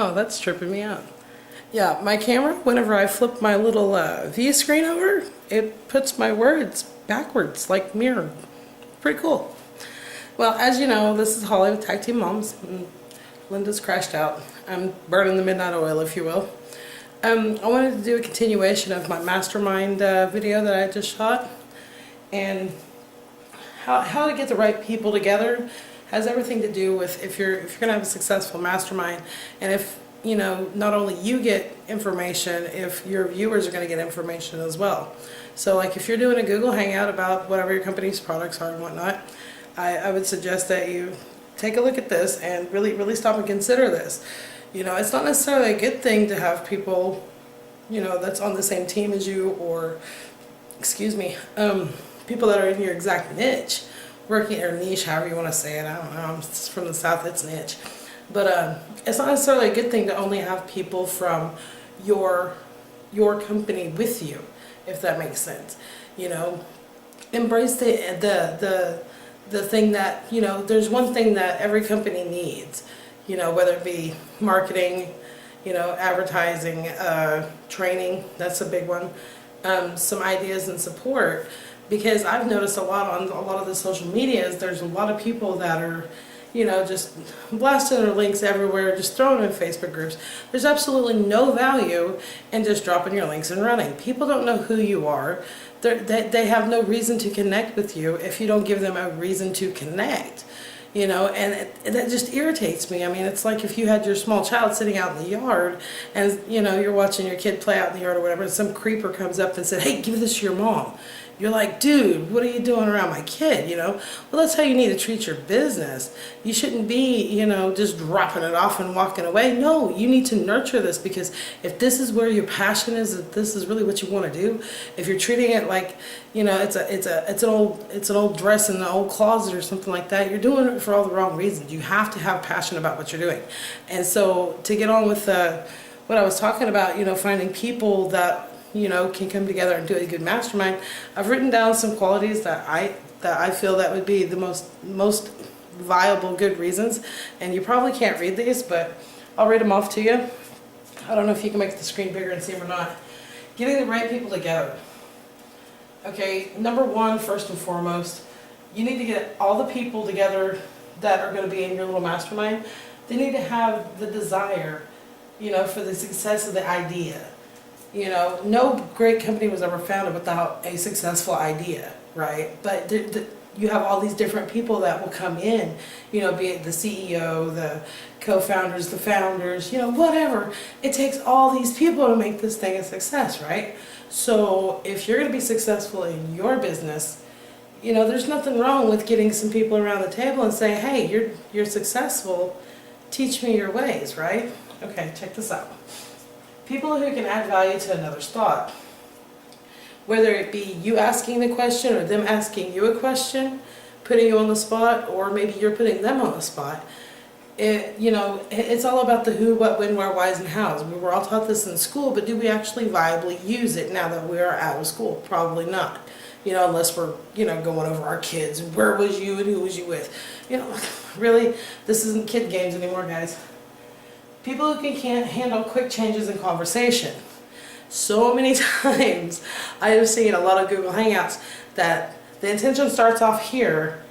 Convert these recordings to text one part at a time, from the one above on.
Oh, that's tripping me out. Yeah, my camera, whenever I flip my little V screen over, it puts my words backwards, like mirror. Pretty cool. Well, as you know, this is Holly with Tag Team Moms. And Linda's crashed out. I'm burning the midnight oil, if you will. I wanted to do a continuation of my Mastermind video that I just shot. And how to get the right people together has everything to do with if you're going to have a successful mastermind, and if not only you get information, if your viewers are going to get information as well. So like if you're doing a Google Hangout about whatever your company's products are and whatnot, I would suggest that you take a look at this and really stop and consider this. It's not necessarily a good thing to have people that's on the same team as you, or people that are in your exact niche, working, or niche, however you want to say it. I don't know, I'm from the South, it's niche. But it's not necessarily a good thing to only have people from your company with you, if that makes sense. Embrace the thing that, there's one thing that every company needs, whether it be marketing, advertising, training, that's a big one, some ideas and support. Because I've noticed a lot on a lot of the social medias, there's a lot of people that are just blasting their links everywhere, just throwing them in Facebook groups. There's absolutely no value in just dropping your links and running. People don't know who you are. They have no reason to connect with you if you don't give them a reason to connect. And that just irritates me. I mean, it's like if you had your small child sitting out in the yard and, you're watching your kid play out in the yard or whatever, and some creeper comes up and said, "Hey, give this to your mom." You're like, "Dude, what are you doing around my kid?" Well, that's how you need to treat your business. You shouldn't be, just dropping it off and walking away. No, you need to nurture this, because if this is where your passion is, if this is really what you want to do, if you're treating it like, it's an old dress in an old closet or something like that, you're doing it for all the wrong reasons. You have to have passion about what you're doing. And so to get on with what I was talking about, finding people that can come together and do a good mastermind. I've written down some qualities that I feel that would be the most viable good reasons, and you probably can't read these, but I'll read them off to you. I don't know if you can make the screen bigger and see them or not. Getting the right people together. Okay, number one, first and foremost, you need to get all the people together that are going to be in your little mastermind. They need to have the desire, for the success of the idea. No great company was ever founded without a successful idea, right? But you have all these different people that will come in, be it the CEO, the co-founders, the founders, whatever. It takes all these people to make this thing a success, right? So if you're going to be successful in your business, there's nothing wrong with getting some people around the table and say, "Hey, you're successful, teach me your ways," right? Okay, check this out. People who can add value to another's thought. Whether it be you asking the question or them asking you a question, putting you on the spot, or maybe you're putting them on the spot. It's all about the who, what, when, where, whys, and hows. We were all taught this in school, but do we actually viably use it now that we are out of school? Probably not. Unless we're, going over our kids. Where was you and who was you with? Really, this isn't kid games anymore, guys. People who can't handle quick changes in conversation. So many times I have seen a lot of Google Hangouts that the intention starts off here,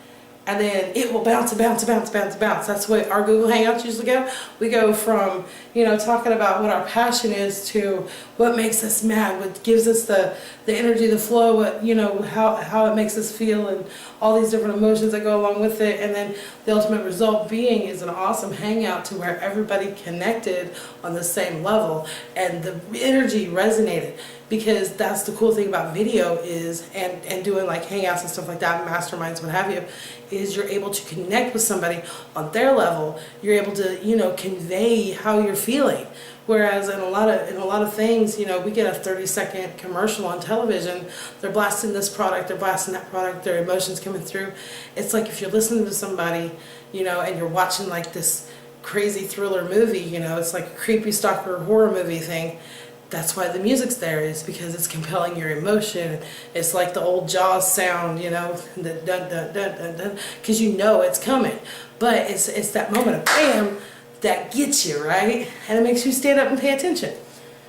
and then it will bounce and bounce and bounce and bounce and bounce. That's what our Google Hangouts usually go. We go from, talking about what our passion is to what makes us mad, what gives us the energy, the flow, what, how it makes us feel, and all these different emotions that go along with it. And then the ultimate result being is an awesome hangout to where everybody connected on the same level and the energy resonated. Because that's the cool thing about video is, and doing like hangouts and stuff like that, masterminds, what have you, is you're able to connect with somebody on their level. You're able to, convey how you're feeling. Whereas in a lot of things, we get a 30-second commercial on television. They're blasting this product, they're blasting that product, their emotions coming through. It's like if you're listening to somebody, and you're watching like this crazy thriller movie, it's like a creepy stalker horror movie thing. That's why the music's there, is because it's compelling your emotion. It's like the old Jaws sound, the dun dun dun dun dun, because it's coming. But it's that moment of bam that gets you, right? And it makes you stand up and pay attention.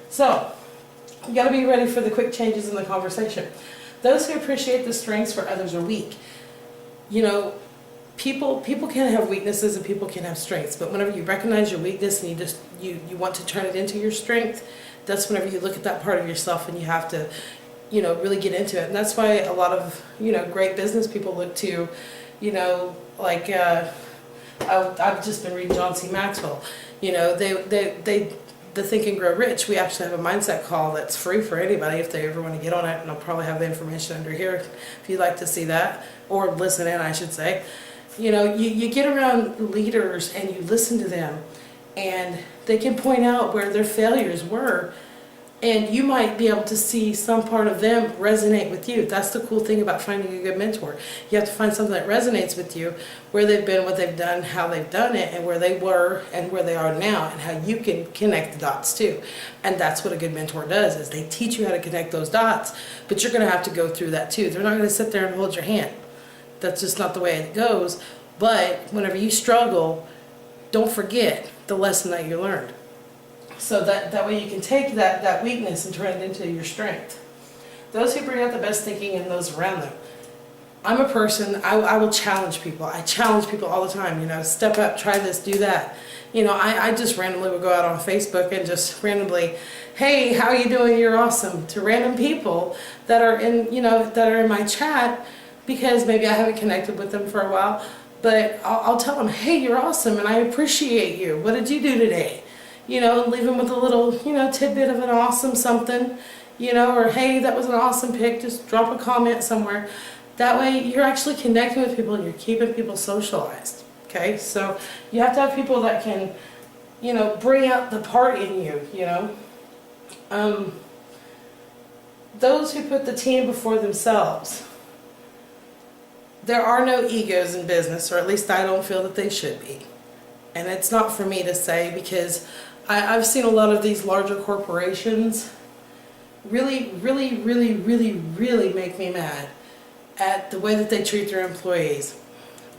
So, you gotta be ready for the quick changes in the conversation. Those who appreciate the strengths where others are weak. You know, people can have weaknesses and people can have strengths, but whenever you recognize your weakness and you want to turn it into your strength, that's whenever you look at that part of yourself and you have to, you know, really get into it. And that's why a lot of, you know, great business people look to, you know, like I've just been reading John C. Maxwell. You know, the Think and Grow Rich, we actually have a mindset call that's free for anybody if they ever want to get on it, and I'll probably have the information under here if you'd like to see that, or listen in, I should say. You know, you get around leaders and you listen to them, and they can point out where their failures were, and you might be able to see some part of them resonate with you. That's the cool thing about finding a good mentor. You have to find something that resonates with you, where they've been, what they've done, how they've done it, and where they were and where they are now, and how you can connect the dots too. And that's what a good mentor does, is they teach you how to connect those dots, but you're going to have to go through that too. They're not going to sit there and hold your hand. That's just not the way it goes. But whenever you struggle, don't forget the lesson that you learned. So that way you can take that weakness and turn it into your strength. Those who bring out the best thinking in those around them. I'm a person, I will challenge people. I challenge people all the time, you know, step up, try this, do that. You know, I just randomly will go out on Facebook and just randomly, hey, how are you doing? You're awesome, to random people that are in, you know, that are in my chat, because maybe I haven't connected with them for a while, but I'll tell them, hey, you're awesome and I appreciate you. What did you do today? You know, leave them with a little, you know, tidbit of an awesome something, you know, or hey, that was an awesome pic, just drop a comment somewhere. That way you're actually connecting with people and you're keeping people socialized, okay? So you have to have people that can, you know, bring out the part in you, you know. Those who put the team before themselves. There are no egos in business, or at least I don't feel that they should be. And it's not for me to say, because I've seen a lot of these larger corporations really make me mad at the way that they treat their employees.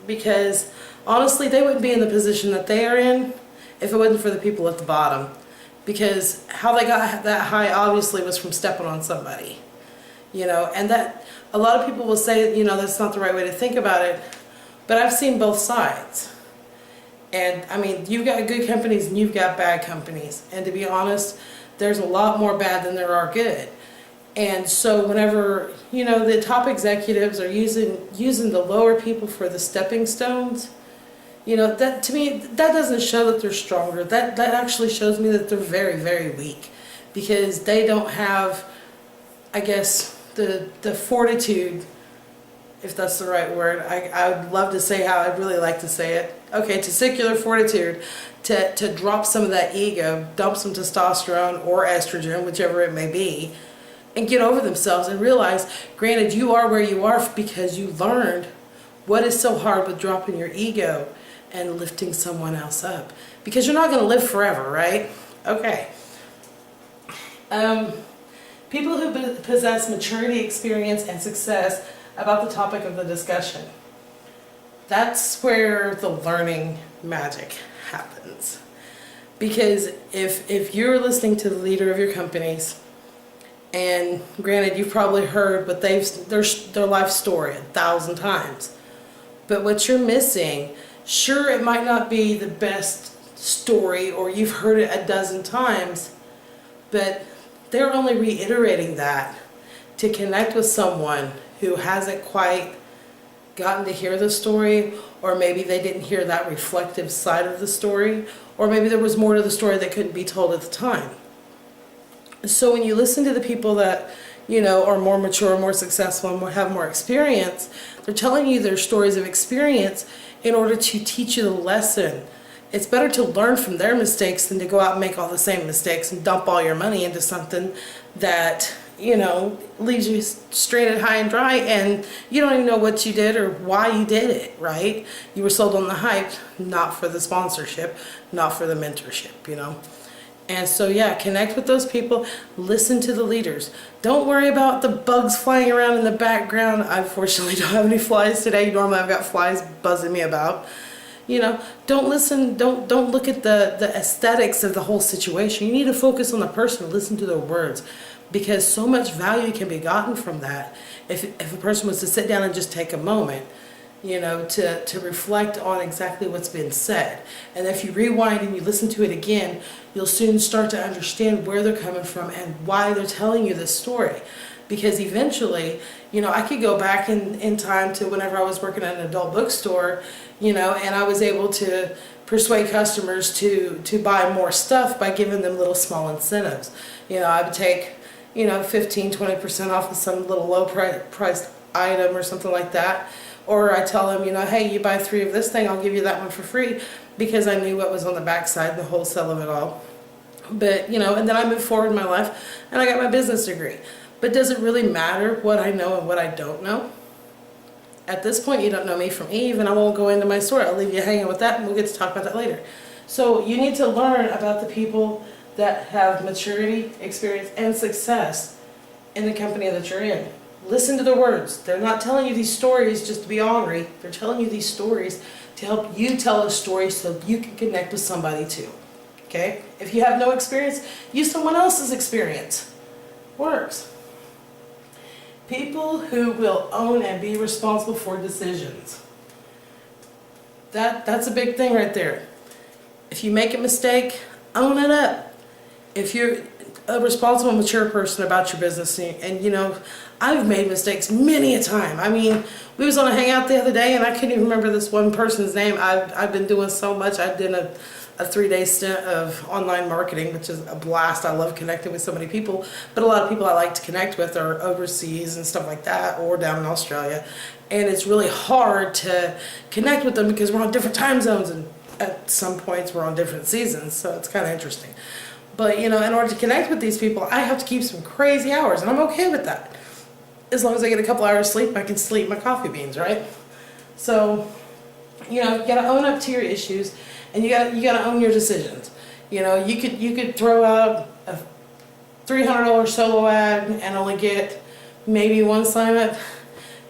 Because honestly, they wouldn't be in the position that they are in if it wasn't for the people at the bottom. Because how they got that high obviously was from stepping on somebody. You know, and that a lot of people will say, you know, that's not the right way to think about it. But I've seen both sides. And I mean, you've got good companies and you've got bad companies. And to be honest, there's a lot more bad than there are good. And so whenever, you know, the top executives are using the lower people for the stepping stones, you know, that to me, that doesn't show that they're stronger. That actually shows me that they're very weak, because they don't have, I guess, the fortitude, if that's the right word. I would love to say how I'd really like to say it. Okay, testicular fortitude, to drop some of that ego, dump some testosterone or estrogen, whichever it may be, and get over themselves and realize, granted, you are where you are because you learned what is so hard with dropping your ego and lifting someone else up. Because you're not going to live forever, right? Okay. People who possess maturity, experience, and success about the topic of the discussion. That's where the learning magic happens. Because if you're listening to the leader of your companies, and granted, you've probably heard what their life story 1,000 times, but what you're missing, sure, it might not be the best story, or you've heard it a dozen times, but they're only reiterating that to connect with someone who hasn't quite gotten to hear the story, or maybe they didn't hear that reflective side of the story, or maybe there was more to the story that couldn't be told at the time. So when you listen to the people that, you know, are more mature, more successful, and have more experience, they're telling you their stories of experience in order to teach you the lesson. It's better to learn from their mistakes than to go out and make all the same mistakes and dump all your money into something that, you know, leaves you stranded high and dry, and you don't even know what you did or why you did it, right? You were sold on the hype, not for the sponsorship, not for the mentorship, you know? And so, yeah, connect with those people, listen to the leaders. Don't worry about the bugs flying around in the background. I fortunately don't have any flies today. Normally I've got flies buzzing me about. Don't listen, don't look at the aesthetics of the whole situation. You need to focus on the person, listen to their words, because so much value can be gotten from that if a person was to sit down and just take a moment, to reflect on exactly what's been said. And if you rewind and you listen to it again, you'll soon start to understand where they're coming from and why they're telling you this story. Because eventually, I could go back in time to whenever I was working at an adult bookstore, and I was able to persuade customers to buy more stuff by giving them little small incentives. I would take, 15-20% off of some little low priced item or something like that. Or I tell them, hey, you buy 3 of this thing, I'll give you that one for free, because I knew what was on the backside, the wholesale of it all. But, and then I moved forward in my life and I got my business degree. But does it really matter what I know and what I don't know? At this point, you don't know me from Eve, and I won't go into my story. I'll leave you hanging with that, and we'll get to talk about that later. So you need to learn about the people that have maturity, experience, and success in the company that you're in. Listen to their words. They're not telling you these stories just to be ornery. They're telling you these stories to help you tell a story so you can connect with somebody too. Okay? If you have no experience, use someone else's experience. Works. People who will own and be responsible for decisions. That's a big thing right there. If you make a mistake, own it up. If you're a responsible, mature person about your business, and I've made mistakes many a time. I mean, we was on a hangout the other day and I couldn't even remember this one person's name. I've been doing so much. I did a 3-day stint of online marketing, which is a blast. I love connecting with so many people, but a lot of people I like to connect with are overseas and stuff like that, or down in Australia, and it's really hard to connect with them because we're on different time zones, and at some points we're on different seasons, so it's kind of interesting. But in order to connect with these people, I have to keep some crazy hours, and I'm okay with that. As long as I get a couple hours sleep, I can sleep my coffee beans, right? So, you gotta own up to your issues, and you gotta own your decisions. You could throw out a $300 solo ad and only get maybe 1 sign up.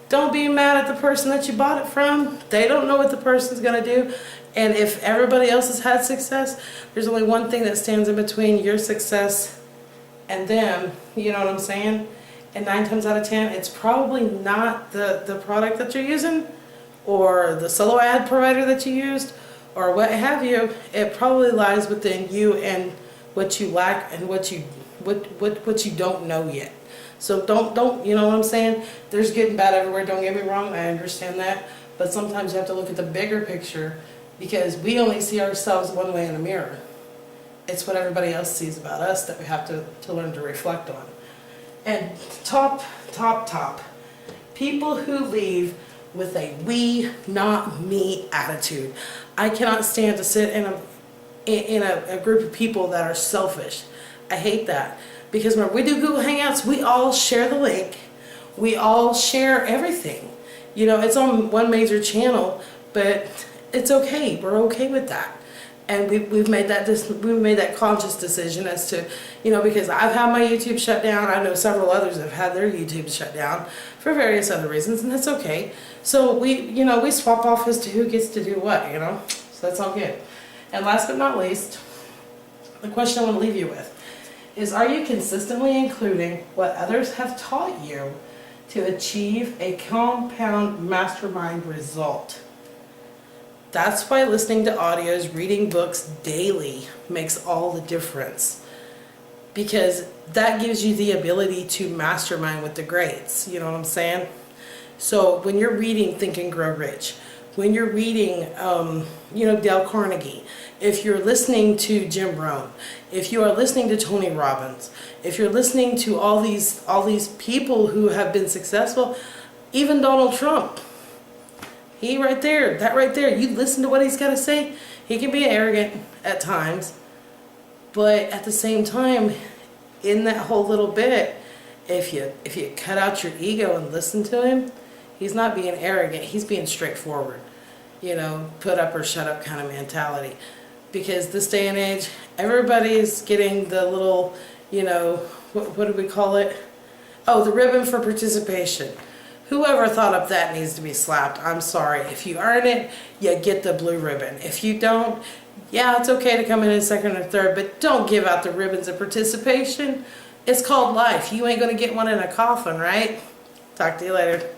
Don't be mad at the person that you bought it from. They don't know what the person's gonna do. And if everybody else has had success, there's only one thing that stands in between your success and them. You know what I'm saying? And 9 times out of 10, it's probably not the product that you're using, or the solo ad provider that you used, or what have you. It probably lies within you and what you lack and what you don't know yet. So don't you know what I'm saying? There's good and bad everywhere, don't get me wrong, I understand that. But sometimes you have to look at the bigger picture, because we only see ourselves one way in a mirror. It's what everybody else sees about us that we have to learn to reflect on. And top, people who leave with a we, not me attitude. I cannot stand to sit in a group of people that are selfish. I hate that, because when we do Google Hangouts, we all share the link. We all share everything. It's on one major channel, but it's okay. We're okay with that. And we've made that conscious decision as to, because I've had my YouTube shut down. I know several others have had their YouTube shut down for various other reasons, and that's okay. So we swap off as to who gets to do what, So that's all good. And last but not least, the question I want to leave you with is, are you consistently including what others have taught you to achieve a compound mastermind result? That's why listening to audios, reading books daily makes all the difference, because that gives you the ability to mastermind with the greats. You know what I'm saying? So when you're reading Think and Grow Rich, when you're reading, Dale Carnegie, if you're listening to Jim Rohn, if you are listening to Tony Robbins, if you're listening to all these people who have been successful, even Donald Trump. That right there, you listen to what he's got to say. He can be arrogant at times, but at the same time, in that whole little bit, if you cut out your ego and listen to him, he's not being arrogant, he's being straightforward. Put up or shut up kind of mentality. Because this day and age, everybody's getting the little, what do we call it? Oh, the ribbon for participation. Whoever thought up that needs to be slapped. I'm sorry. If you earn it, you get the blue ribbon. If you don't, yeah, it's okay to come in second or third, but don't give out the ribbons of participation. It's called life. You ain't going to get one in a coffin, right? Talk to you later.